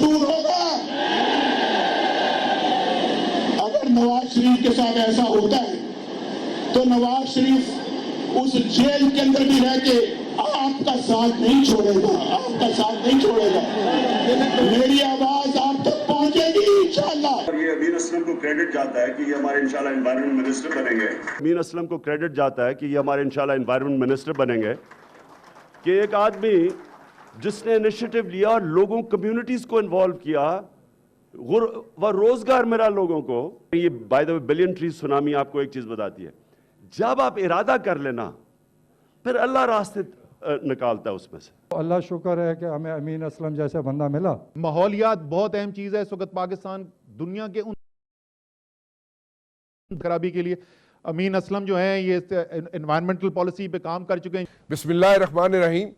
मंजूर होगा? अगर नवाज शरीफ के साथ ऐसा होता है तो नवाज शरीफ उस जेल के अंदर भी रह के आपका साथ नहीं छोड़ेगा, आपका साथ नहीं छोड़ेगा। मेरी आवाज आप तक पहुंचेगी इंशाल्लाह। और ये अमीन असलम को क्रेडिट जाता है कि ये हमारे इंशाल्लाह एनवायरनमेंट मिनिस्टर बनेंगे। अमीन असलम को क्रेडिट जाता है कि ये हमारे इंशाल्लाह एनवायरनमेंट मिनिस्टर बनेंगे कि एक आदमी जिसने इनिशिएटिव लिया और लोगों कम्युनिटीज को इन्वॉल्व किया, वह रोजगार मिला लोगों को। ये by the way billion tree tsunami आपको एक चीज बताती है, जब आप इरादा कर लेना फिर अल्लाह रास्ते निकालता है उसमें से। अल्लाह शुक्र है कि हमें अमीन असलम जैसा बंदा मिला। माहौलियात बहुत अहम चीज है इस वक्त पाकिस्तान दुनिया के उन खराबी के लिए। अमीन असलम जो हैं ये एनवायरमेंटल पॉलिसी पे काम कर चुके हैं। बिस्मिल्लाहिर्रहमानिर्रहीम।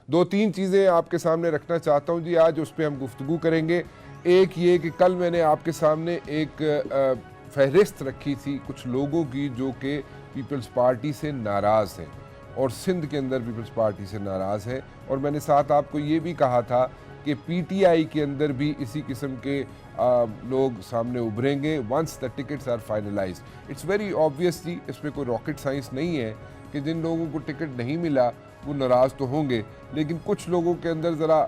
दो तीन चीज़ें आपके सामने रखना चाहता हूँ जी, आज उस पर हम गुफ्तगू करेंगे। एक ये कि कल मैंने आपके सामने एक फहरिस्त रखी थी कुछ लोगों की जो कि पीपल्स पार्टी से नाराज़ हैं और सिंध के अंदर पीपल्स पार्टी से नाराज़ हैं, और मैंने साथ आपको ये भी कहा था कि पीटीआई के अंदर भी इसी किस्म के लोग सामने उभरेंगे once the tickets are finalised. It's very obvious जी, इसमें कोई रॉकेट साइंस नहीं है कि जिन लोगों को टिकट नहीं मिला वो नाराज़ तो होंगे, लेकिन कुछ लोगों के अंदर ज़रा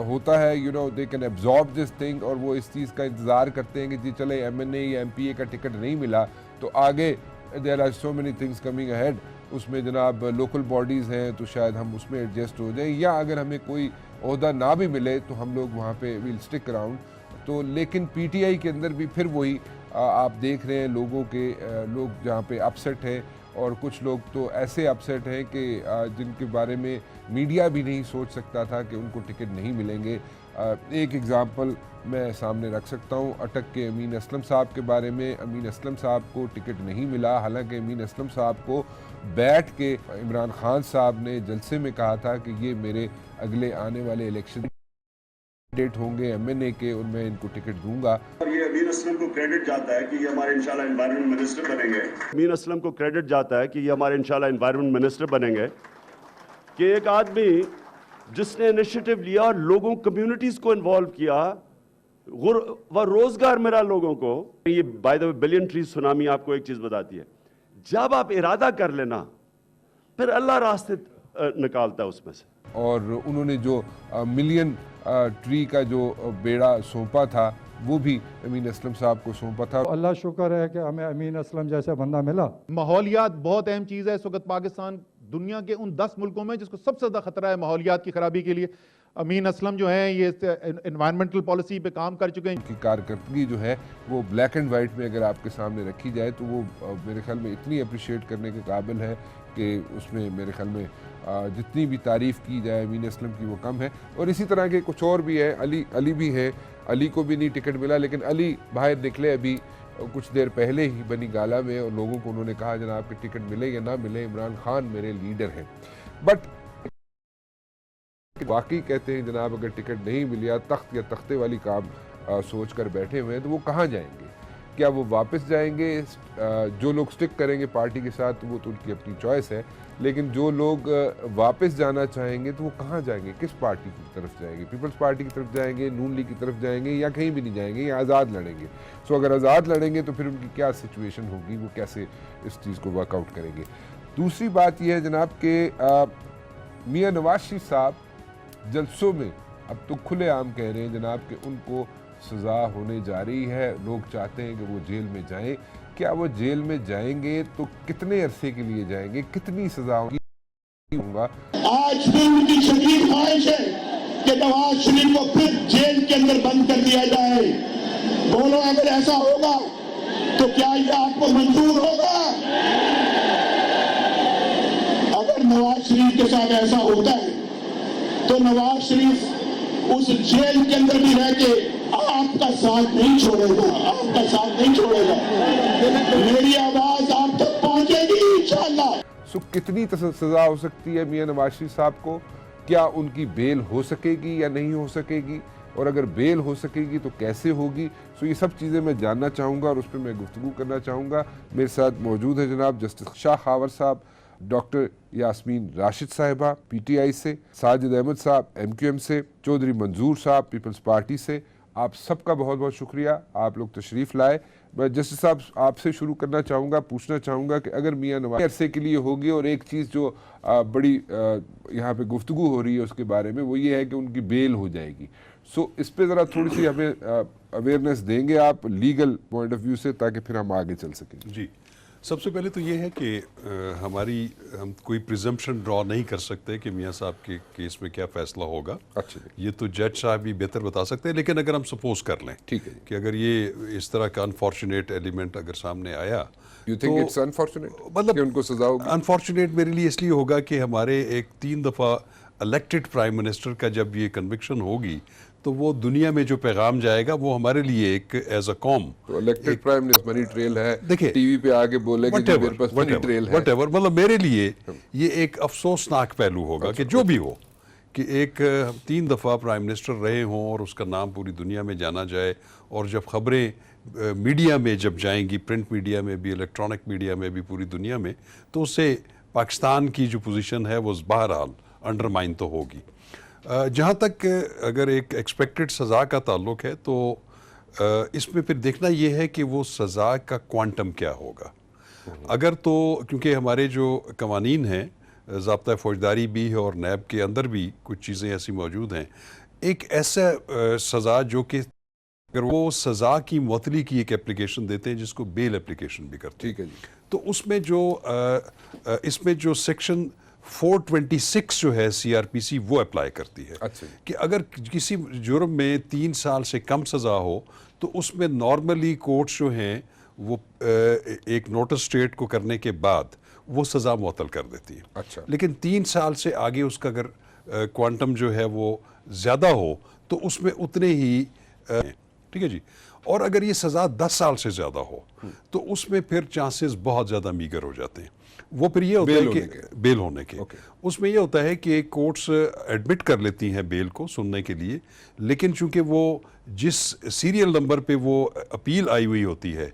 होता है you know they can absorb this thing, और वो इस चीज़ का इंतज़ार करते हैं कि जी चले एमएनए या एमपीए का टिकट नहीं मिला तो आगे there are so many things coming ahead, उसमें जनाब लोकल बॉडीज़ हैं तो शायद हम उसमें एडजस्ट हो जाएं, या अगर हमें कोई ओहदा ना भी मिले तो हम लोग वहाँ पे विल स्टिक अराउंड। तो लेकिन पीटीआई के अंदर भी फिर वही आप देख रहे हैं लोगों के लोग जहाँ पे अपसेट हैं, और कुछ लोग तो ऐसे अपसेट हैं कि जिनके बारे में मीडिया भी नहीं सोच सकता था कि उनको टिकट नहीं मिलेंगे। एक एग्ज़ाम्पल मैं सामने रख सकता हूँ अटक के अमीन असलम साहब के बारे में। अमीन असलम साहब को टिकट नहीं मिला, हालांकि अमीन असलम साहब को बैठ के इमरान खान साहब ने जलसे में कहा था कि ये मेरे अगले आने वाले इलेक्शन डेट होंगे एमएनए के, और मैं इनको टिकट दूंगा। और ये अमीन असलम को क्रेडिट जाता है कि ये हमारे इंशाल्लाह एनवायरनमेंट मिनिस्टर बनेंगे। अमीन असलम को क्रेडिट जाता है कि ये हमारे इंशाल्लाह एनवायरनमेंट मिनिस्टर बनेंगे कि एक आदमी जिसने इनिशिएटिव लिया और लोगों कम्युनिटीज को इन्वॉल्व किया, वह रोजगार मिला लोगों को। ये by the way billion tree tsunami आपको एक चीज बताती है, जब आप इरादा कर लेना फिर अल्लाह रास्ते निकालता है उसमें से। और उन्होंने जो मिलियन ट्री का जो बेड़ा सौंपा था वो भी अमीन असलम साहब को सौंपा था। अल्लाह शुक्र है कि हमें अमीन असलम जैसा बंदा मिला। माहौलियात बहुत अहम चीज है इस वक्त पाकिस्तान दुनिया के उन 10 मुल्कों में जिसको सबसे ज्यादा खतरा है माहौलियात की खराबी के लिए। अमीन असलम जो हैं ये एनवायरनमेंटल पॉलिसी पे काम कर चुके हैं। उनकी कारकर्दगी जो है वो ब्लैक एंड वाइट में अगर आपके सामने रखी जाए तो वो मेरे ख्याल में इतनी अप्रिशिएट करने के काबिल है कि उसमें मेरे ख्याल में जितनी भी तारीफ़ की जाए अमीन असलम की वो कम है। और इसी तरह के कुछ और भी है, अली भी है, अली को भी नहीं टिकट मिला, लेकिन अली बाहर निकले अभी कुछ देर पहले ही बनी गाला में, और लोगों को उन्होंने कहा जनाब कि टिकट मिले या ना मिले इमरान खान मेरे लीडर हैं। बट वाकई कहते हैं जनाब अगर टिकट नहीं मिला तख्त या तख्ते वाली काम सोच कर बैठे हुए हैं तो वो कहाँ जाएंगे? क्या वो वापस जाएंगे? जो लोग स्टिक करेंगे पार्टी के साथ वो तो उनकी अपनी चॉइस है, लेकिन जो लोग वापस जाना चाहेंगे तो वो कहाँ जाएंगे? किस पार्टी की तरफ जाएंगे? पीपल्स पार्टी की तरफ जाएंगे, नून लीग की तरफ जाएंगे, या कहीं भी नहीं जाएंगे, या आज़ाद लड़ेंगे? सो अगर आज़ाद लड़ेंगे तो फिर उनकी क्या सिचुएशन होगी, वो कैसे इस चीज़ को वर्कआउट करेंगे? दूसरी बात यह है जनाब कि मियाँ नवाज शरीफ साहब जलसों में अब तो खुलेआम कह रहे हैं जनाब कि उनको सज़ा होने जा रही है, लोग चाहते हैं कि वो जेल में जाएं। क्या वो जेल में जाएंगे तो कितने अरसे के लिए जाएंगे, कितनी सज़ा होगा? आज भी उनकी शदीद ख्वाहिश है कि नवाज शरीफ को फिर जेल के अंदर बंद कर दिया जाए। बोलो अगर ऐसा होगा तो क्या ये आपको मंजूर होगा? अगर नवाज शरीफ के साथ ऐसा होता है तो नवाज शरीफ उस जेल के अंदर भी रह के आपका साथ नहीं छोड़ेगा, आपका साथ नहीं छोड़ेगा। मेरी आवाज आप तक पहुंचेगी इंशाल्लाह। सो कितनी सज़ा हो सकती है मियाँ नवाज शरीफ साहब को? क्या उनकी बेल हो सकेगी या नहीं हो सकेगी? और अगर बेल हो सकेगी तो कैसे होगी? सो ये सब चीज़ें मैं जानना चाहूँगा और उस पर मैं गुफ्तगू करना चाहूँगा। मेरे साथ मौजूद है जनाब जस्टिस शाह खावर साहब, डॉक्टर यास्मीन राशिद साहिबा पीटीआई से, साजिद अहमद साहब एमक्यूएम से, चौधरी मंजूर साहब पीपल्स पार्टी से, आप सबका बहुत बहुत शुक्रिया, आप लोग तशरीफ़ लाए। मैं जस्टिस साहब आपसे शुरू करना चाहूँगा, पूछना चाहूँगा कि अगर मियां नवाज अरसे के लिए होगी, और एक चीज़ जो बड़ी यहाँ पे गुफ्तगू हो रही है उसके बारे में, वो ये है कि उनकी बेल हो जाएगी। सो इस पे ज़रा थोड़ी सी हमें अवेयरनेस देंगे आप लीगल पॉइंट ऑफ व्यू से, ताकि फिर हम आगे चल सकें। जी, सबसे पहले तो ये है कि हम कोई प्रिजम्पशन ड्रॉ नहीं कर सकते कि मियां साहब के केस में क्या फैसला होगा। अच्छा, ये तो जज साहब ही बेहतर बता सकते हैं, लेकिन अगर हम सपोज कर लें, ठीक है, कि अगर ये इस तरह का अनफॉर्चुनेट एलिमेंट अगर सामने आया, यू थिंक इट्स अनफॉर्चुनेट, मतलब कि उनको सजा होगी? अनफॉर्चुनेट मेरे लिए इसलिए होगा कि हमारे एक 3 दफ़ा इलेक्टेड प्राइम मिनिस्टर का जब ये कन्विक्शन होगी, तो वो दुनिया में जो पैगाम जाएगा वो हमारे लिए एक एज अ कॉम, तो elected prime minister money trail है, देखिए टीवी पे आके बोले कि मेरे पास मनी ट्रेल है, whatever, मतलब मेरे लिए ये एक अफसोसनाक पहलू होगा कि जो भी हो, कि एक 3 दफ़ा प्राइम मिनिस्टर रहे हों और उसका नाम पूरी दुनिया में जाना जाए, और जब खबरें मीडिया में जब जाएंगी, प्रिंट मीडिया में भी, इलेक्ट्रॉनिक मीडिया में भी, पूरी दुनिया में, तो उससे पाकिस्तान की जो पोजीशन है वो बहरहाल अंडरमाइन तो होगी। जहाँ तक अगर एक एक्सपेक्टेड सज़ा का ताल्लुक है, तो इसमें फिर देखना ये है कि वो सज़ा का क्वांटम क्या होगा। अगर तो क्योंकि हमारे जो कवानीन हैं, ज़ाब्ता फौजदारी भी है और नैब के अंदर भी कुछ चीज़ें ऐसी मौजूद हैं, एक ऐसा सज़ा जो कि अगर वो सज़ा की मुअत्तली की एक एप्लीकेशन देते हैं जिसको बेल एप्लीकेशन भी करते हैं, ठीक है जी, तो उसमें जो इसमें जो सेक्शन 426 जो है सीआरपीसी वो अप्लाई करती है। अच्छा, कि अगर किसी जुर्म में 3 साल से कम सज़ा हो, तो उसमें नॉर्मली कोर्ट्स जो हैं वो एक नोटिस स्टेट को करने के बाद वो सज़ा मुअत्तल कर देती है। अच्छा, लेकिन 3 साल से आगे उसका अगर क्वांटम जो है वो ज़्यादा हो, तो उसमें उतने ही ठीक है जी। और अगर ये सज़ा 10 साल से ज़्यादा हो, तो उसमें फिर चांसेस बहुत ज़्यादा मीगर हो जाते हैं। वो फिर ये होता है कि बेल होने के उसमें ये होता है कि कोर्ट्स एडमिट कर लेती हैं बेल को सुनने के लिए, लेकिन चूंकि वो जिस सीरियल नंबर पे वो अपील आई हुई होती है,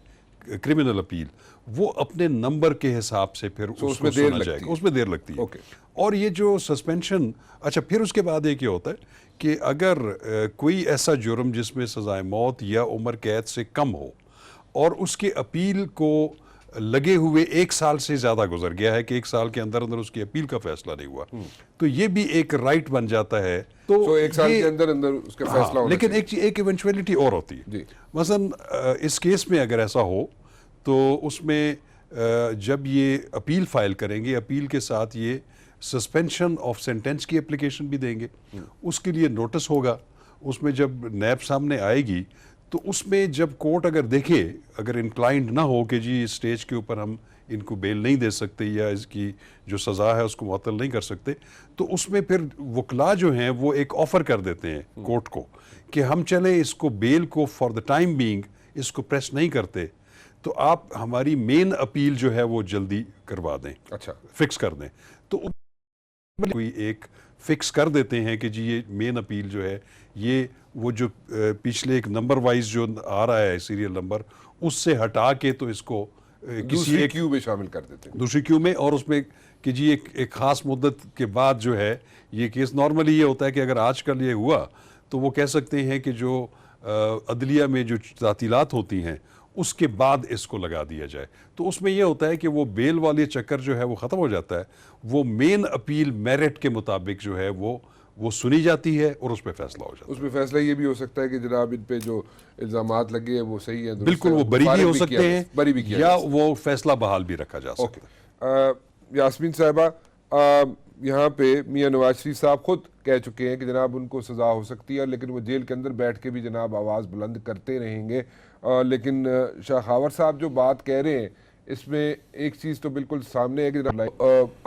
क्रिमिनल अपील, वो अपने नंबर के हिसाब से फिर उसमें सुना जाएगा, उसमें देर लगती है। और ये जो सस्पेंशन, अच्छा, फिर उसके बाद एक ये होता है कि अगर कोई ऐसा जुर्म जिसमें सज़ाए मौत या उम्र कैद से कम हो, और उसके अपील को लगे हुए 1 साल से ज़्यादा गुजर गया है, कि 1 साल के अंदर अंदर उसकी अपील का फैसला नहीं हुआ, तो ये भी एक राइट बन जाता है। तो 1 साल के अंदर अंदर उसका फैसला होना लेकिन एक इवेंचुअलिटी और होती है जी। मसलन इस केस में अगर ऐसा हो, तो उसमें जब ये अपील फाइल करेंगे, अपील के साथ ये सस्पेंशन ऑफ सेंटेंस की एप्लीकेशन भी देंगे, उसके लिए नोटिस होगा। उसमें जब नैब सामने आएगी, तो उसमें जब कोर्ट अगर देखे, अगर इंक्लाइंड ना हो कि जी इस स्टेज के ऊपर हम इनको बेल नहीं दे सकते या इसकी जो सज़ा है उसको मुअत्तल नहीं कर सकते, तो उसमें फिर वकला जो हैं वो एक ऑफ़र कर देते हैं कोर्ट को कि हम चले इसको बेल को फॉर द टाइम बीइंग इसको प्रेस नहीं करते, तो आप हमारी मेन अपील जो है वो जल्दी करवा दें, अच्छा, फिक्स कर दें। तो कोई एक फिक्स कर देते हैं कि जी ये मेन अपील जो है, ये वो जो पिछले एक नंबर वाइज जो आ रहा है सीरियल नंबर, उससे हटा के तो इसको किसी एक क्यू में शामिल कर देते हैं, दूसरी क्यू में, और उसमें कि जी एक ख़ास मुद्दत के बाद जो है ये केस, नॉर्मली ये होता है कि अगर आजकल ये हुआ तो वो कह सकते हैं कि जो अदलिया में जो तातीलात होती हैं उसके बाद इसको लगा दिया जाए। तो उसमें यह होता है कि वो बेल वाले चक्कर जो है वो ख़त्म हो जाता है, वो मेन अपील मेरिट के मुताबिक जो है वो सुनी जाती है और उस पर फैसला हो जाता है। उसमें फैसला ये भी हो सकता है कि जनाब इन पे जो इल्ज़ामात लगे हैं वो सही है, बिल्कुल, वो बरी भी हो सकते हैं, बरी भी किया या वो फैसला बहाल भी रखा जा सकता है। यास्मीन साहिबा, यहाँ पे मियां नवाज शरीफ साहब खुद कह चुके हैं कि जनाब उनको सज़ा हो सकती है, लेकिन वो जेल के अंदर बैठ के भी जनाब आवाज़ बुलंद करते रहेंगे। लेकिन शाह खावर साहब जो बात कह रहे हैं, इसमें एक चीज़ तो बिल्कुल सामने है कि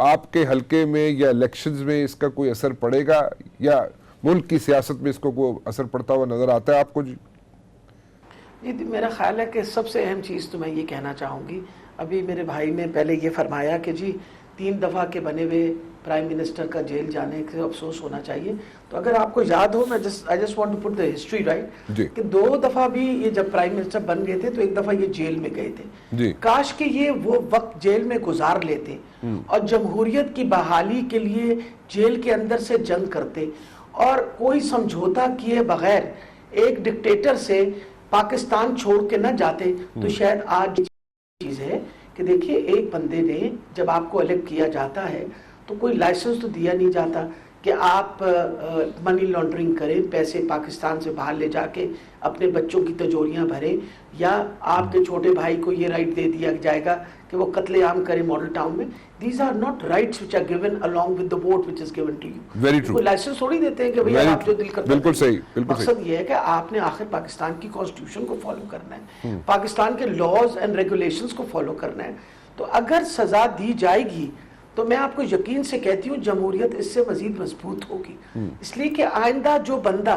आपके हलके में या इलेक्शंस में इसका कोई असर पड़ेगा, या मुल्क की सियासत में इसको कोई असर पड़ता हुआ नज़र आता है आपको? जी जी, मेरा ख्याल है कि सबसे अहम चीज़ तो मैं ये कहना चाहूँगी, अभी मेरे भाई ने पहले ये फरमाया कि जी 3 दफ़ा के बने हुए प्राइम मिनिस्टर का जेल जाने से अफसोस होना चाहिए। तो अगर आपको याद हो, मैं I just want to put the history जी। राइट कि 2 दफ़ा भी ये जब प्राइम मिनिस्टर बन गए थे तो एक दफ़ा ये जेल में गए थे। जी। काश कि ये वो वक्त जेल में गुजार लेते और जमहूरियत की बहाली के लिए जेल के अंदर से जंग करते और कोई समझौता किए बगैर एक डिक्टेटर से पाकिस्तान छोड़ के न जाते, तो शायद आज चीज है कि देखिए एक बंदे ने जब आपको इलेक्ट किया जाता है तो कोई लाइसेंस तो दिया नहीं जाता कि आप मनी लॉन्ड्रिंग करें, पैसे पाकिस्तान से बाहर ले जाके अपने बच्चों की तिजोरियां भरें, या आपके छोटे भाई को ये राइट दे दिया जाएगा कि वो कत्लेआम करे मॉडल टाउन में। These are not rights which are given along with the vote which is given to you. Very true. कोई लाइसेंस थोड़ी देते हैं कि भैया आप जो दिल करते हैं। बिल्कुल सही, बिल्कुल सही। मकसद ये है कि आपने आखिर पाकिस्तान की कॉन्स्टिट्यूशन को फॉलो करना है, पाकिस्तान के लॉज एंड रेगुलेशंस को फॉलो करना है। तो अगर सजा दी जाएगी तो मैं आपको यकीन से कहती हूँ जमहूरियत इससे मजीद मजबूत होगी। इसलिए कि आइंदा जो बंदा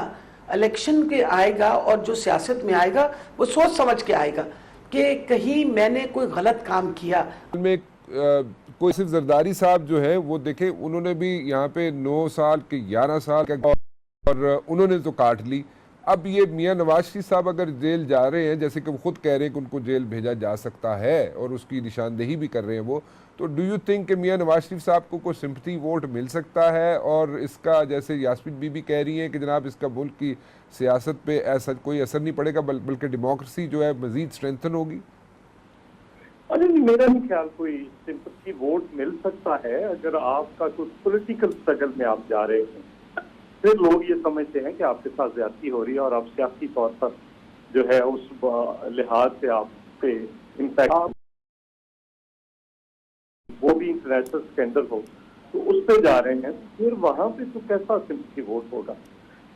इलेक्शन के आएगा और जो सियासत में आएगा वो सोच समझ के आएगा कि कहीं मैंने कोई गलत काम किया। में कोई सिर्फ जरदारी साहब जो है वो देखे, उन्होंने भी यहाँ पे 9 साल के 11 साल का और उन्होंने तो काट ली। अब ये मियाँ नवाज शरीफ साहब अगर जेल जा रहे हैं, जैसे कि वो खुद कह रहे हैं कि उनको जेल भेजा जा सकता है और उसकी निशानदेही भी कर रहे हैं वो, तो डू यू थिंक कि मियाँ नवाज शरीफ साहब को कोई सिंपथी वोट मिल सकता है? और इसका जैसे यास्मीन बीबी कह रही हैं कि जनाब इसका मुल्क की सियासत पे ऐसा कोई असर नहीं पड़ेगा, बल्कि डेमोक्रेसी जो है मजीद स्ट्रेंथन होगी। अरे मेरा नहीं ख्याल कोई सिंपथी वोट मिल सकता है। अगर आपका कोई पॉलिटिकल स्ट्रगल में आप जा रहे हैं, फिर लोग ये समझते हैं कि आपके साथ ज्यादती हो रही है और आप सियासी तौर पर जो है उस लिहाज से आप पे इम्पैक्ट, वो भी इंटरनेशनल स्कैंडल हो तो उस पे जा रहे हैं, फिर वहां पे तो कैसा सिंपथी वोट होगा।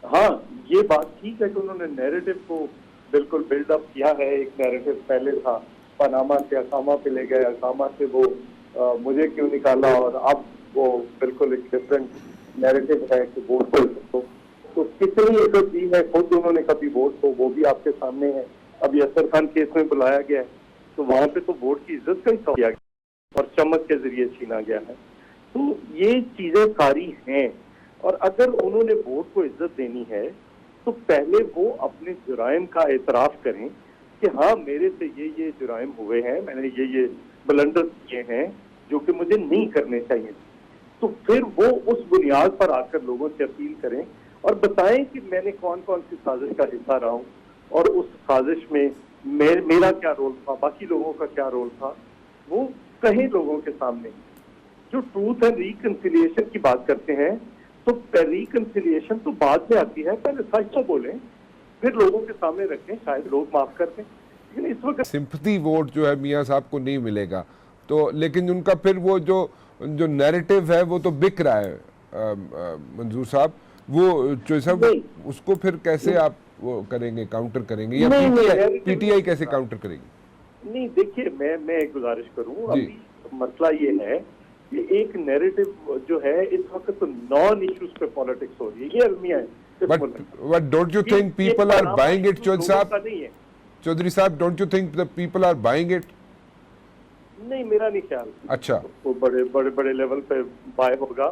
हाँ, ये बात ठीक है कि उन्होंने नैरेटिव को बिल्कुल बिल्डअप किया है। एक नैरेटिव पहले था पनामा से असामा पे ले गए, असामा से वो मुझे क्यों निकाला, और अब वो बिल्कुल एक डिफरेंट नैरेटिव है कि वोट तो कितनी इज्जत दी है खुद उन्होंने कभी वोट को, वो भी आपके सामने है। अभी असर खान केस में बुलाया गया है तो वहां पे तो वोट की इज्जत का ही किया गया और चमक के जरिए छीना गया है। तो ये चीजें सारी हैं, और अगर उन्होंने वोट को इज्जत देनी है तो पहले वो अपने जुराइम का एतराफ करें कि हाँ मेरे से ये जुराइम हुए हैं, मैंने ये ब्लंडर किए हैं जो कि मुझे नहीं करने चाहिए। तो फिर वो उस बुनियाद पर आकर लोगों से अपील करें और बताएं कि मैंने कौन कौन सी साजिश का हिस्सा रहा हूँ और उस साजिश में मेरा क्या रोल था, बाकी लोगों का क्या रोल था, वो कहें लोगों के सामने। जो ट्रूथ एंड रिकंसिलिएशन की बात करते हैं तो रिकंसिलिएशन तो बाद में आती है, पहले सच तो बोलें, फिर लोगों के सामने रखें, शायद लोग माफ कर दें। लेकिन इस वक्त सिंपथी वोट जो है मियाँ साहब को नहीं मिलेगा, तो लेकिन उनका फिर वो जो नैरेटिव है वो तो बिक रहा है मंजूर साहब, वो जो सब उसको फिर कैसे आप वो करेंगे, काउंटर करेंगे, या पीटीआई कैसे काउंटर करेगी? नहीं, देखिए मैं एक गुजारिश करूं, अभी मसला ये है कि एक नैरेटिव जो है इस वक्त तो नॉन इश्यूज पे पॉलिटिक्स हो रही है, ये अलमिया है। But don't you think people are buying it, Chaudhary साहब, don't you think the people are buying it? नहीं, मेरा नहीं ख्याल। अच्छा, वो बड़े लेवल पे बाय होगा,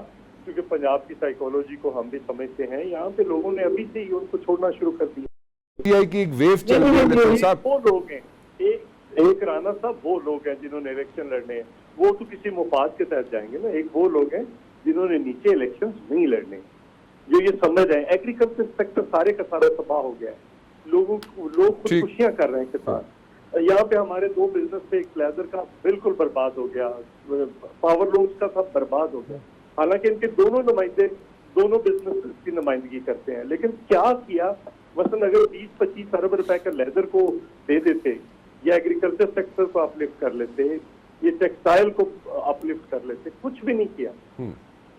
क्योंकि पंजाब की साइकोलॉजी को हम भी समझते हैं। यहाँ पे लोगों ने अभी से ही उनको छोड़ना शुरू कर दिया। पीटीआई की एक वेव चल रही है साहब। वो लोग हैं, एक राना साहब वो लोग हैं जिन्होंने इलेक्शन लड़ने हैं, वो तो किसी मुफाद के तहत जाएंगे ना। एक वो लोग हैं जिन्होंने नीचे इलेक्शन नहीं लड़ने, जो ये समझ रहे हैं एग्रीकल्चर सेक्टर सारे का सारा तबाह हो गया है, लोग खुदकुशियां कर रहे हैं किसान। यहाँ पे हमारे 2 बिजनेस पे, एक लेदर का बिल्कुल बर्बाद हो गया, पावर लूम्स का सब बर्बाद हो गया। हालांकि इनके दोनों नुमाइंदे दोनों बिजनेस की नुमाइंदगी करते हैं, लेकिन क्या किया, मसलन अगर 20-25 अरब रुपए का लेदर को दे देते, या एग्रीकल्चर सेक्टर को अपलिफ्ट कर लेते, ये टेक्सटाइल को अपलिफ्ट कर लेते, कुछ भी नहीं किया।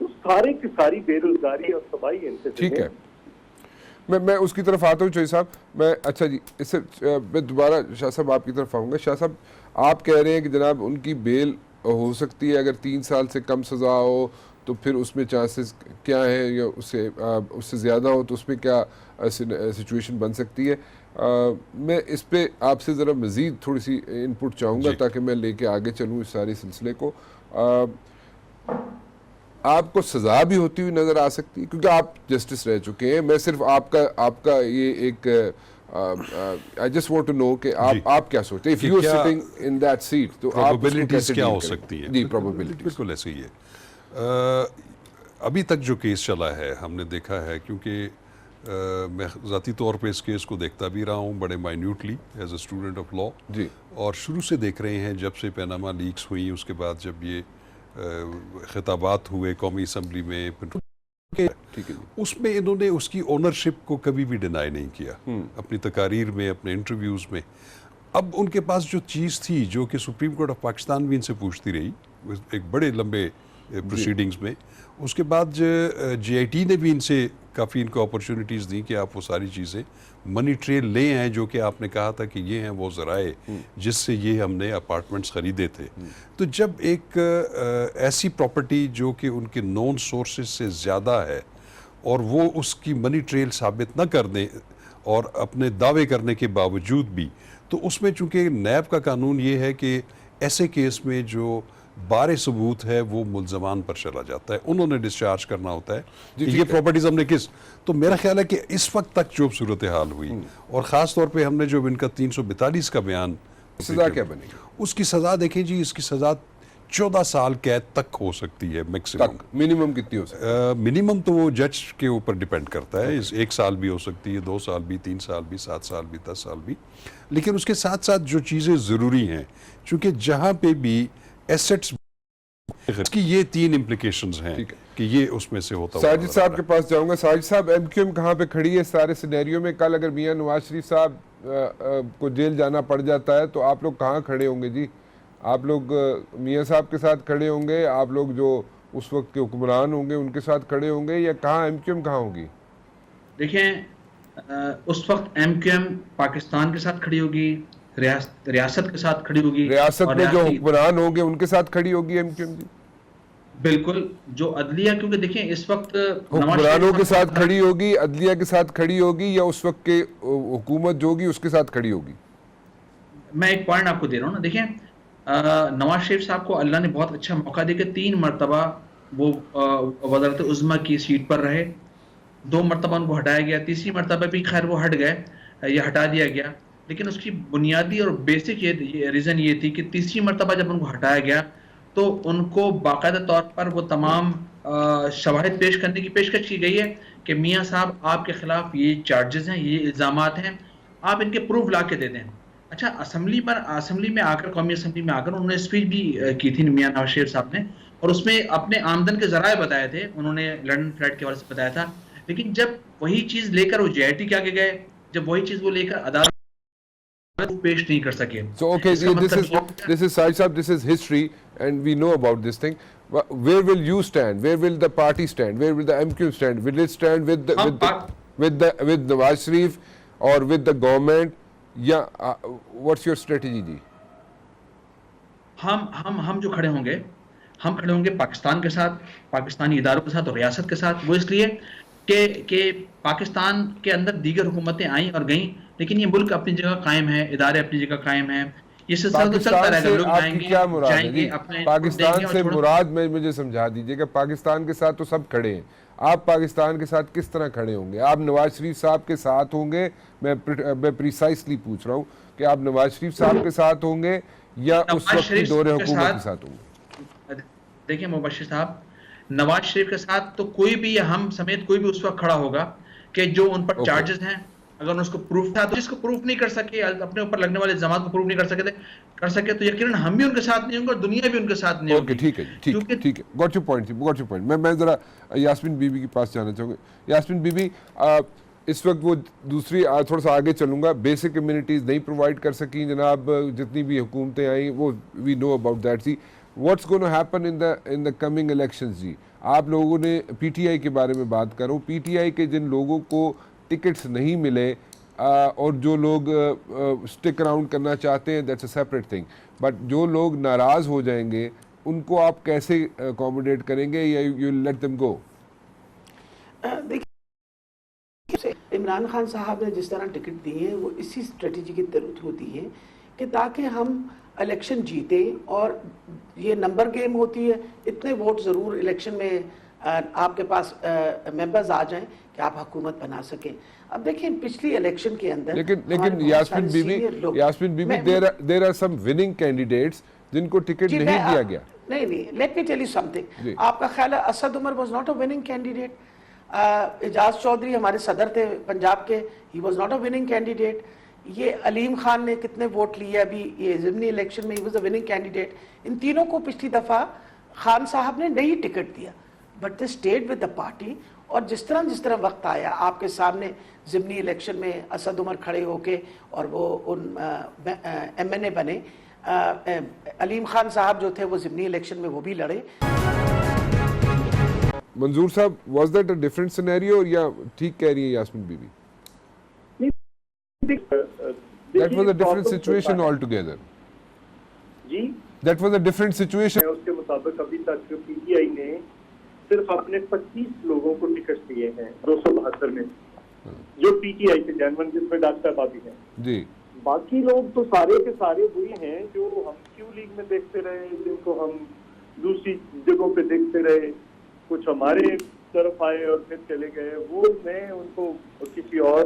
तो सारी की सारी बेरोजगारी और तबाही इनसे। ठीक है, मैं उसकी तरफ आता हूँ चौधरी साहब। मैं अच्छा जी, इससे मैं दोबारा शाह साहब आपकी तरफ आऊँगा। शाह साहब, आप कह रहे हैं कि जनाब उनकी बेल हो सकती है, अगर 3 साल से कम सज़ा हो तो फिर उसमें चांसेस क्या है, या उससे ज़्यादा हो तो उसमें क्या सिचुएशन बन सकती है? मैं इस पे आपसे ज़रा मज़ीद थोड़ी सी इनपुट चाहूँगा ताकि मैं लेके आगे चलूँ इस सारे सिलसिले को। आपको सजा भी होती हुई नजर आ सकती है, क्योंकि आप जस्टिस रह चुके हैं। मैं सिर्फ आपका ये एक I just want to know कि आप क्या सोचते हैं, if you are sitting in that seat, तो आप प्रोबेबिलिटीज क्या हो सकती है? जी, प्रोबेबिलिटी बिल्कुल ऐसे ही है। अभी तक जो केस चला है हमने देखा है, क्योंकि मैं ज़ाती तौर पे इस केस को देखता भी रहा हूँ बड़े minutely as a student of law जी, और शुरू से देख रहे हैं जब से पैनामा लीक्स हुई, उसके बाद जब ये खिताबात हुए कौमी असम्बली में, ठीक है, उसमें इन्होंने उसकी ओनरशिप को कभी भी डिनाई नहीं किया अपनी तकारीर में, अपने इंटरव्यूज़ में। अब उनके पास जो चीज़ थी जो कि सुप्रीम कोर्ट ऑफ पाकिस्तान भी इनसे पूछती रही एक बड़े लंबे प्रोसीडिंग्स में, उसके बाद JIT ने भी इनसे काफ़ी इनको अपॉर्चुनिटीज़ दी कि आप वो सारी चीज़ें मनी ट्रेल ले आए जो कि आपने कहा था कि ये हैं वो ज़राए जिससे ये हमने अपार्टमेंट्स ख़रीदे थे। तो जब एक ऐसी प्रॉपर्टी जो कि उनके नॉन सोर्सेज से ज़्यादा है और वो उसकी मनी ट्रेल साबित न कर दें और अपने दावे करने के बावजूद भी, तो उसमें चूँकि नैब का कानून ये है कि ऐसे केस में जो बारे सबूत है वो मुल्ज़मान पर चला जाता है, उन्होंने डिस्चार्ज करना होता है कि ये प्रॉपर्टीज हमने किस। तो मेरा ख्याल है कि इस वक्त तक जो सूरत हाल हुई और ख़ास तौर पे हमने जो इनका 342 का बयान, सजा क्या बनेगी? उसकी सज़ा देखें जी, इसकी सज़ा 14 साल कैद तक हो सकती है मैक्सिमम। मिनिमम कितनी हो सकती है? मिनिमम तो वो जज के ऊपर डिपेंड करता है, 1 साल भी हो सकती है, 2 साल भी, 3 साल भी, 7 साल भी, 10 साल भी। लेकिन उसके साथ साथ जो चीज़ें ज़रूरी हैं, चूँकि जहाँ पे भी एसेट्स की ये 3 इम्प्लीकेशंस हैं कि ये उसमें से होता है। साजिद साहब के पास जाऊंगा। साजिद साहब, MQM कहाँ पे खड़ी है सारे सिनेरियो में? कल अगर मियां नवाज शरीफ साहब को जेल जाना पड़ जाता है तो आप लोग कहाँ खड़े होंगे जी? आप लोग मियां साहब के साथ खड़े होंगे, आप लोग जो उस वक्त के हुक्मरान होंगे उनके साथ खड़े होंगे, या कहाँ MQM कहाँ होगी? देखें, उस वक्त MQM पाकिस्तान के साथ खड़ी होगी, रियासत के साथ खड़ी होगी, रियासत में जो हुक्मरान होंगे उनके साथ खड़ी होगी MQM जी? बिल्कुल। जो अदलिया, क्योंकि देखिए इस वक्त हुक्मरानों के साथ खड़ी होगी, अदलिया के साथ खड़ी होगी, या उस वक्त के हुकूमत जो होगी उसके साथ खड़ी होगी? मैं एक पॉइंट आपको दे रहा हूँ ना। देखिए, नवाज शरीफ साहब को अल्लाह ने बहुत अच्छा मौका दिया कि 3 मरतबा वो वज़ारत उज़्मा की सीट पर रहे, 2 मरतबा उनको हटाया गया, तीसरी मरतबा भी खैर वो हट गए या हटा दिया गया। लेकिन उसकी बुनियादी और बेसिक ये रीज़न ये थी कि तीसरी मरतबा जब उनको हटाया गया तो उनको बाकायदा तौर पर वो तमाम शवाहिद पेश करने की पेशकश की गई है कि मियाँ साहब आपके खिलाफ ये चार्जेस हैं, ये इल्ज़ामात हैं, आप इनके प्रूफ ला के दे दें। अच्छा, असेंबली में आकर, कौमी असेंबली में आकर उन्होंने स्पीच भी की थी मियाँ नवाज शरीफ साहब ने, और उसमें अपने आमदन के ज़राए बताए थे, उन्होंने लंदन फ्लाइट के हवाले से बताया था। लेकिन जब वही चीज़ लेकर वो JIT के आगे गए, जब वही चीज़ वो लेकर अदालत पेश नहीं कर सके। So okay, this is Sajid Saab, this is history and we know about this thing. Where will you stand? Where will the party stand? Where will the MQM stand? Will it stand with Nawaz Sharif or with the government? Yeah, what's your strategy जी? हम जो खड़े होंगे, हम खड़े होंगे पाकिस्तान के साथ, पाकिस्तानी इदारों के साथ और रियासत के साथ। वो इसलिए कि पाकिस्तान के अंदर दीगर हुकूमतें आई और गईं, लेकिन ये मुल्क अपनी जगह कायम है, इदारे अपनी जगह कायम है। ये सिलसिला तो चलता रहेगा। लोग आएंगे, क्या मुराद जाएंगे, है अपने पाकिस्तान से मुराद में मुझे समझा दीजिएगा। पाकिस्तान के साथ तो सब खड़े हैं, आप पाकिस्तान के साथ किस तरह खड़े होंगे? आप नवाज शरीफ साहब के साथ होंगे? मैं प्रिसाइसली पूछ रहा हूँ कि आप नवाज शरीफ साहब के साथ होंगे या उस वक्त की दौरे हुकूमत के साथ होंगे? देखिए मुबश्शिर साहब, नवाज शरीफ के साथ तो कोई भी, हम समेत कोई भी उस वक्त खड़ा होगा कि जो उन पर चार्जेस हैं, अगर उसको प्रूफ था, तो जिसको प्रूफ नहीं कर सके, अपने ऊपर लगने वाले इल्जामात को प्रूफ नहीं कर सके तो यकीनन हम भी उनके साथ नहीं होंगे और दुनिया भी उनके साथ नहीं होगी। ठीक है, ठीक है, गॉट योर पॉइंट। मैं जरा यास्मीन बीबी के पास जाना चाहूँगा। यास्मीन बीबी, इस वक्त वो दूसरी, थोड़ा सा आगे चलूँगा, बेसिक कम्युनिटीज़ नहीं प्रोवाइड कर सकी जनाब, जितनी भी हुकूमतें आई वो we know about that. See what's gonna happen in the coming elections जी? आप लोगों ने PTI के बारे में बात करो, PTI के जिन लोगों को टिकट्स नहीं मिले और जो लोग स्टिक अराउंड करना चाहते हैं, that's a separate thing, but जो लोग नाराज़ हो जाएंगे उनको आप कैसे अकोमोडेट करेंगे या यू लेट देम गो? देखिए, इमरान खान साहब ने जिस तरह टिकट दी है वो इसी स्ट्रेटजी की जरूरत होती है कि ताकि हम इलेक्शन जीते, और ये नंबर गेम होती है, इतने वोट ज़रूर इलेक्शन में आपके पास मेंबर्स आ जाएं कि आप हुकूमत बना सकें। अब देखिए पिछली इलेक्शन के अंदर लेकिन Yasmeen Bibi there are some winning candidates जिनको टिकट नहीं दिया गया। नहीं, let me tell you something. आपका ख्याल है Asad Umar was not a winning candidate? Ejaz Chaudhry हमारे सदर थे पंजाब के, he was not a winning candidate. ये अलीम खान ने कितने वोट लिए अभी ये ज़िमनी इलेक्शन में, he was a winning candidate. इन तीनों को पिछली दफ़ा खान साहब ने नहीं टिकट दिया, but they stayed with the party. और जिस तरह वक्त आया आपके सामने ज़िमनी इलेक्शन में असद उमर खड़े होके और वो उन MNA बने। अलीम खान साहब जो थे वो ज़िमनी इलेक्शन में वो भी लड़े। मंजूर साहब, was that a different scenario या ठीक कह रही है यास्मीन बीबी? That was a different situation altogether. Ji, That was a different situation. उसके मुताबिक अभी तक PTI ने सिर्फ अपने 25 लोगों को टिकट दिए हैं 272 में, जो PTI के जनवन, जिसमें डॉक्टर बाबी हैं जी। बाकी लोग तो सारे के सारे वही हैं जो हम क्यू लीग में देखते रहे, जिनको हम दूसरी जगहों पे देखते रहे, कुछ हमारे तरफ आए और फिर चले गए। वो मैं उनको किसी और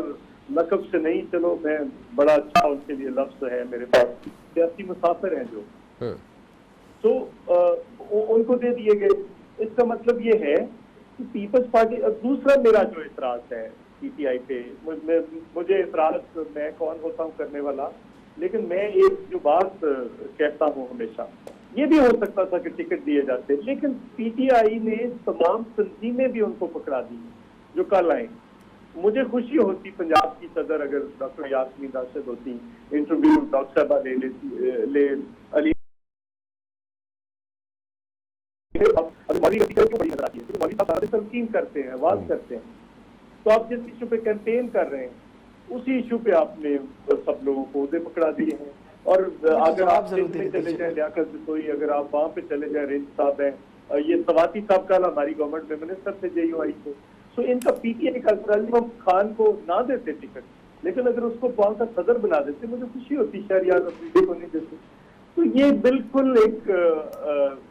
लक़ब से नहीं, चलो मैं बड़ा अच्छा उनके लिए लफ्ज़ है मेरे पास, सियासी मुसाफिर हैं जो, तो उनको दे दिए गए। इसका मतलब ये है कि पीपल्स पार्टी। दूसरा मेरा जो इतराज है PTI पे, मुझे इतराज, मैं कौन होता हूँ करने वाला, लेकिन मैं एक जो बात कहता हूँ हमेशा, ये भी हो सकता था कि टिकट दिए जाते, लेकिन PTI ने तमाम तंजीमें भी उनको पकड़ा दी जो कल आए। मुझे खुशी होती पंजाब की सदर अगर डॉक्टर यास्मीन राशिद होती, इंटरव्यू डॉक्टर साहबा ले लेती, ले अली तलकीन करते हैं, आवाज करते हैं। तो आप जिस इशू पे कैंपेन कर रहे हैं उसी इशू पे आपने सब लोगों को उहदे पकड़ा दिए हैं। और अगर आप चले जाए लियाकत जसोई, अगर आप वहाँ पे चले जाए, रेंज साहब हैं, ये सवाती साहब कल हमारी गवर्नमेंट में मिनिस्टर थे JUI से, तो इनका PTI का अलीम खान को ना देते टिकट, लेकिन अगर उसको वहाँ का सदर बना देते मुझे खुशी होती, शहरियार अफरीदी को नहीं देते। तो ये बिल्कुल एक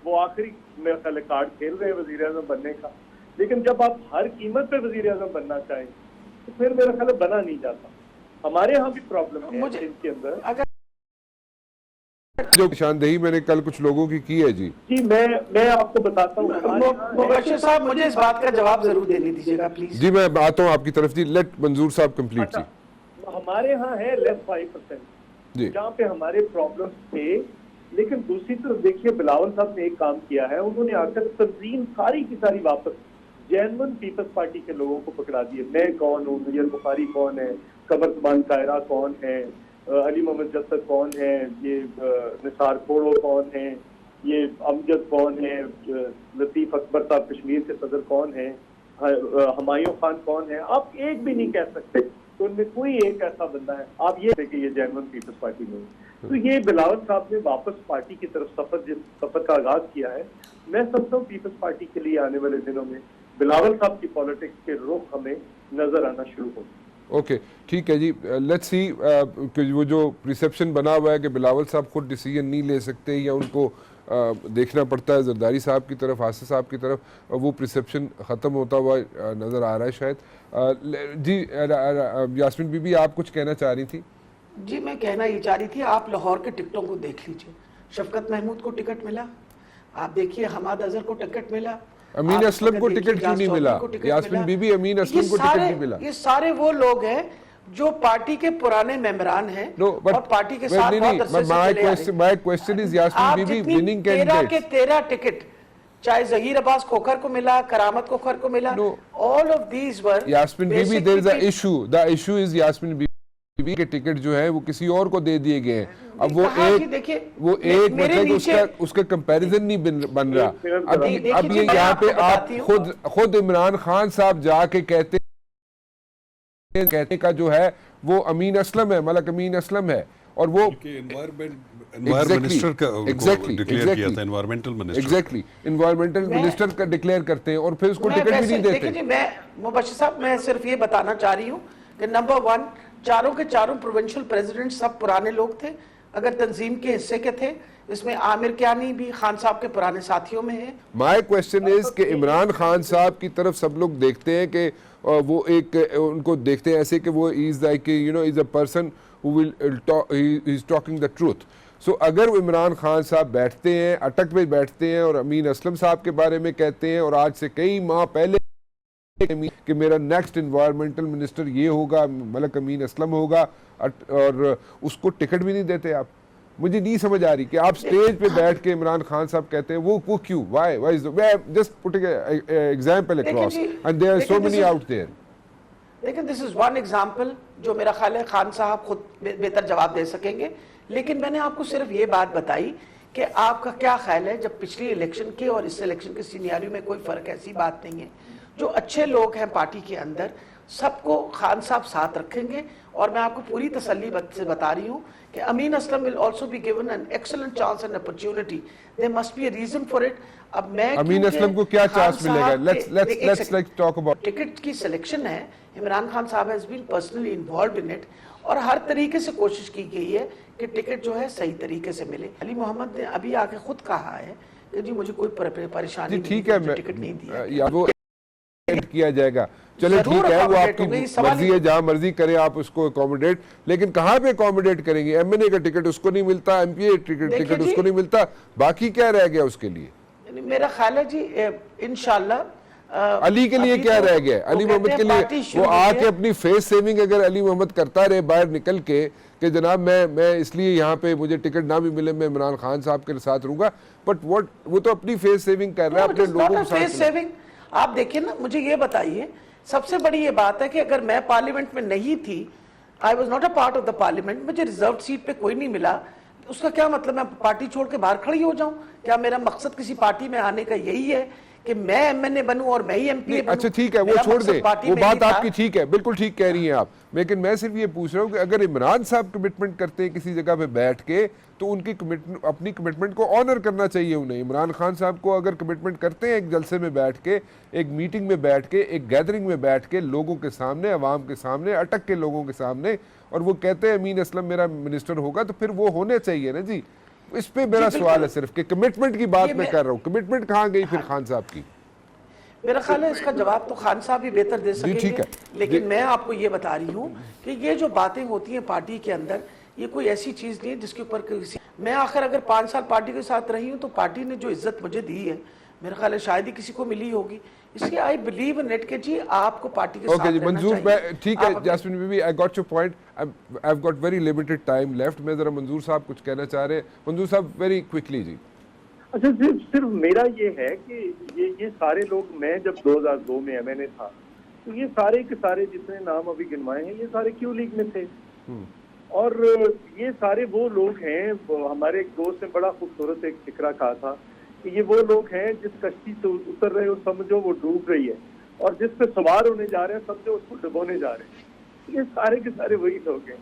वो आखिरी मेरा ख्याल कार्ड खेल रहे हैं वजीर आज़म बनने का, लेकिन जब आप हर कीमत पे वजीर आज़म बनना चाहें तो फिर मेरा ख्याल बना नहीं जाता। हमारे यहाँ भी प्रॉब्लम है इनके अंदर। जो निशानदेही मैंने कल कुछ लोगों की है जी मैं आपको बताता हूँ। मुबश्शिर साहब मुझे इस बात का जवाब जरूर देने दीजिएगा प्लीज। जी मैं आता हूँ आपकी तरफ जी। लेट मंजूर साहब कंप्लीट जी। हमारे यहाँ है लेस 5% जहाँ पे हमारे प्रॉब्लम्स थे, लेकिन दूसरी तरफ देखिए बिलावल साहब ने एक काम किया है, उन्होंने आकर तंजीम सारी की सारी वापस जेन्युइन पीपल्स पार्टी के लोगों को पकड़ा दिए। मैं कौन हूँ, नैयर बुखारी कौन है, कमर जमान कायरा कौन है, अली मोहम्मद जसर कौन है, ये निसार खोड़ो कौन है, ये अमजद कौन है, लतीफ अकबर साहब कश्मीर के सदर कौन है, हुमायूं खान कौन है, आप एक भी नहीं कह सकते तो उनमें कोई एक ऐसा बंदा है आप ये देखें ये जेन्युइन पीपल्स पार्टी में। तो ये बिलावल साहब ने वापस पार्टी की तरफ जिस सफर का आगाज किया है, मैं समझता हूँ पीपल्स पार्टी के लिए आने वाले दिनों में बिलावल साहब की पॉलिटिक्स के रुख हमें नजर आना शुरू हो। ओके ठीक है जी। लेट्स सी कि वो जो रिसेप्शन बना हुआ है कि बिलावल साहब खुद डिसीजन नहीं ले सकते या उनको देखना पड़ता है जरदारी साहब की तरफ, आसिफ साहब की तरफ, वो रिसेप्शन ख़त्म होता हुआ नज़र आ रहा है शायद। जी यास्मीन बीबी आप कुछ कहना चाह रही थी? जी मैं कहना ये चाह रही थी, आप लाहौर के टिकटों को देख लीजिए। शफकत महमूद को टिकट मिला, आप देखिए हमाद अजहर को टिकट मिला, अमीन असलम को टिकट क्यों नहीं मिला? यास्मीन बीबी अमीन असलम को टिकट नहीं मिला। ये सारे वो लोग हैं जो पार्टी के पुराने मेंबरान हैं और पार्टी के साथ बहुत अरसे से चले आ रहे हैं। My question is Yasmeen Bibi winning candidate 13 ticket चाहे जहीर अब्बास खोखर को मिला, करामत खोखर को मिला, all of these were Yasmeen Bibi there is a issue. The issue is Yasmeen Bibi के टिकट जो है वो किसी और को दे दिए गए हैं। अब वो एक मतलब उसका कंपैरिजन नहीं बन रहा। अब ये यहाँ पे आप खुद इमरान खान साहब जाके कहते का जो है वो अमीन असलम है, मलक अमीन असलम है, और वो मिनिस्टर का डिक्लेयर किया था, environmental minister. Exactly environmental minister का डिक्लेयर करते हैं और फिर उसको टिकट भी नहीं देते। देखिए मैं मुबश्शिर साहब मैं सिर्फ ये बताना चाह रही हूँ कि नंबर 1 चारों के चारों प्रोविंशियल प्रेसिडेंट सब पुराने लोग थे। अगर तंजीम के हिस्से के थे। इसमें आमिर कियानी भी खान साहब के पुराने साथियों में है। माय क्वेश्चन इज कि इमरान खान साहब की तरफ सब लोग देखते हैं कि वो एक उनको देखते हैं ऐसे कि वो is like you know is a person who will is talking the truth. So अगर इमरान खान साहब बैठते हैं, अटक पे बैठते हैं और अमीन असलम साहब के बारे में कहते हैं और आज से कई माह पहले कि मेरा नेक्स्ट इन्वायरमेंटल मिनिस्टर ये होगा, मलक अमीन असलम होगा, और उसको टिकट भी नहीं देते आप। मुझे नहीं समझ आ रही कि आप स्टेज पे बैठ के इमरान खान साहब कहते हैं वो क्यों, why is just putting example across and there are so many out there. लेकिन दिस इज वन एग्जांपल जो मेरा ख्याल है खान साहब खुद बेहतर जवाब दे सकेंगे। लेकिन मैंने आपको सिर्फ ये बात बताई कि आपका क्या ख्याल है जब पिछली इलेक्शन के और इस इलेक्शन के सिनेरियो में कोई फर्क, ऐसी बात नहीं है। जो अच्छे लोग हैं पार्टी के अंदर सबको खान साहब साथ रखेंगे और मैं आपको पूरी तसल्ली से बता रही हूँ कि Amin Aslam will also be given an excellent chance and opportunity. There must be a reason for it. अब मैं अमीन असलम को क्या चांस मिलेगा? लेट्स टॉक अबाउट टिकट की सिलेक्शन है। इमरान खान साहब has been personally involved in it और हर तरीके से कोशिश की गई है कि टिकट जो है सही तरीके से मिले। अली मोहम्मद ने अभी आके खुद कहा है कि जी मुझे कोई परेशानी नहीं, ठीक है, टिकट नहीं दिया या वो किया जाएगा। चलो ठीक है, वो आपकी मर्जी है, जहां मर्जी करें आप उसको अकोमोडेट, लेकिन कहां पे अकोमोडेट करेंगे? एमएनए का टिकट उसको नहीं मिलता, एमपीए टिकट उसको नहीं मिलता, बाकी क्या रह गया उसके लिए? मेरा ख्याल है जी इंशाल्लाह अली के लिए क्या रह गया? अली मोहम्मद के लिए वो आके अपनी फेस सेविंग अगर अली मोहम्मद करता रहे बाहर निकल के कि जनाब मैं इसलिए यहाँ पे मुझे टिकट ना भी मिले मैं इमरान खान साहब के साथ रहूंगा, बट वो तो अपनी फेस सेविंग कर रहा है अपने लोगों के साथ। फेस सेविंग आप देखिए ना, मुझे ये बताइए, सबसे बड़ी ये बात है कि अगर मैं पार्लियामेंट में नहीं थी, I was not a part of the parliament, मुझे रिजर्व सीट पे कोई नहीं मिला, उसका क्या मतलब मैं पार्टी छोड़ के बाहर खड़ी हो जाऊं? क्या मेरा मकसद किसी पार्टी में आने का यही है कि मैं एमएनए बनूं और मैं ही एमपी बनूं? अच्छा ठीक है, वो छोड़ दे, वो बात आपकी ठीक है, बिल्कुल ठीक कह रही हैं आप, लेकिन मैं सिर्फ ये पूछ रहा हूँ कि अगर इमरान साहब कमिटमेंट करते हैं किसी जगह पे बैठ के तो उनकी अपनी कमिटमेंट को ऑनर करना चाहिए उन्हें। इमरान खान साहब को अगर कमिटमेंट करते हैं एक जलसे में बैठ के, एक मीटिंग में बैठ के, एक गैदरिंग में बैठ के, लोगों के सामने, अवाम के सामने, अटक के लोगों के सामने, और वो कहते हैं अमीन असलम मेरा मिनिस्टर होगा, तो फिर वो होने चाहिए ना जी। इस पे मेरा सवाल है सिर्फ कि कमिटमेंट की बात मैं कर रहा हूँ, कमिटमेंट कहाँ गई फिर खान साहब की? मेरा ख्याल है इसका जवाब तो खान साहब ही बेहतर दे सकेंगे, लेकिन मैं आपको ये बता रही हूँ कि ये जो बातें होती हैं पार्टी के अंदर, ये कोई ऐसी चीज नहीं है जिसके ऊपर किसी, मैं आखिर अगर 5 साल पार्टी के साथ रही हूँ तो पार्टी ने जो इज्जत मुझे दी है मेरा ख्याल है शायद ही किसी को मिली होगी, इसलिए आई बिलीव इन इट कि जी आपको पार्टी के साथ रहना मंजूर चाहिए। ठीक है Jasmin Bibi, I got your point, I have got very limited time left. मैं जरा मंजूर साहब कुछ कहना चाह रहे हैं, मंजूर साहब वेरी क्विकली जी। अच्छा, सिर्फ मेरा ये है कि ये सारे लोग, मैं जब 2002 में एमएनए था तो ये सारे के सारे जितने नाम अभी गिनवाए हैं ये सारे क्यू लीग में थे, और ये सारे वो लोग हैं, हमारे एक दोस्त ने बड़ा खूबसूरत एक फिक्रा कहा था कि ये वो लोग हैं जिस कश्ती से उतर रहे हो समझो वो डूब रही है, और जिस पे सवार होने जा रहे हैं समझो उसको डुबोने जा रहे हैं। ये सारे के सारे वही लोग हैं।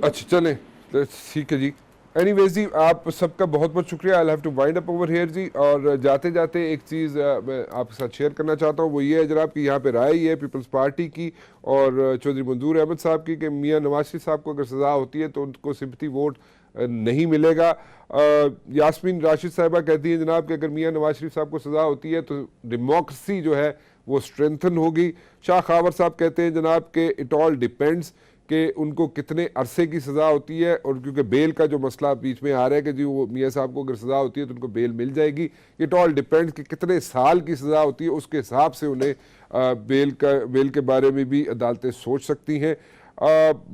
अच्छा चलें, ठीक है जी। एनीवेज जी, आप सबका बहुत बहुत शुक्रिया। I have to wind up over here जी। और जाते जाते एक चीज़ मैं आपके साथ शेयर करना चाहता हूँ, वो ये है जनाब कि यहाँ पे राय ये है पीपल्स पार्टी की और चौधरी मंजूर अहमद साहब की कि मियाँ नवाज शरीफ साहब को अगर सज़ा होती है तो उनको सिंपैथी वोट नहीं मिलेगा। यास्मीन राशिद साहिबा कहती है जनाब कि अगर मियाँ नवाज शरीफ साहब को सज़ा होती है तो डेमोक्रेसी जो है वो स्ट्रेंथन होगी। शाह खावर साहब कहते हैं जनाब कि इट ऑल डिपेंड्स कि उनको कितने अरसे की सज़ा होती है, और क्योंकि बेल का जो मसला बीच में आ रहा है कि जी वो मियाँ साहब को अगर सज़ा होती है तो उनको बेल मिल जाएगी। इट ऑल डिपेंड्स कि कितने साल की सज़ा होती है, उसके हिसाब से उन्हें बेल के बारे में भी अदालतें सोच सकती हैं।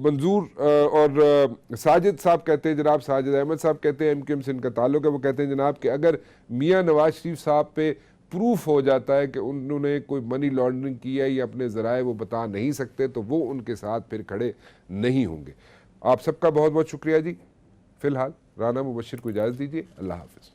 मंजूर और साजिद साहब कहते हैं जनाब, साजिद अहमद साहब कहते हैं एमक्यूएम से इनका ताल्लुक है, वो कहते हैं जनाब कि अगर मियाँ नवाज शरीफ साहब पे प्रूफ हो जाता है कि उन्होंने कोई मनी लॉन्ड्रिंग की है या अपने ज़राए वो बता नहीं सकते तो वो उनके साथ फिर खड़े नहीं होंगे। आप सबका बहुत बहुत शुक्रिया जी। फ़िलहाल राना मुबशिर को इजाज़त दीजिए। अल्लाह हाफ़िज़।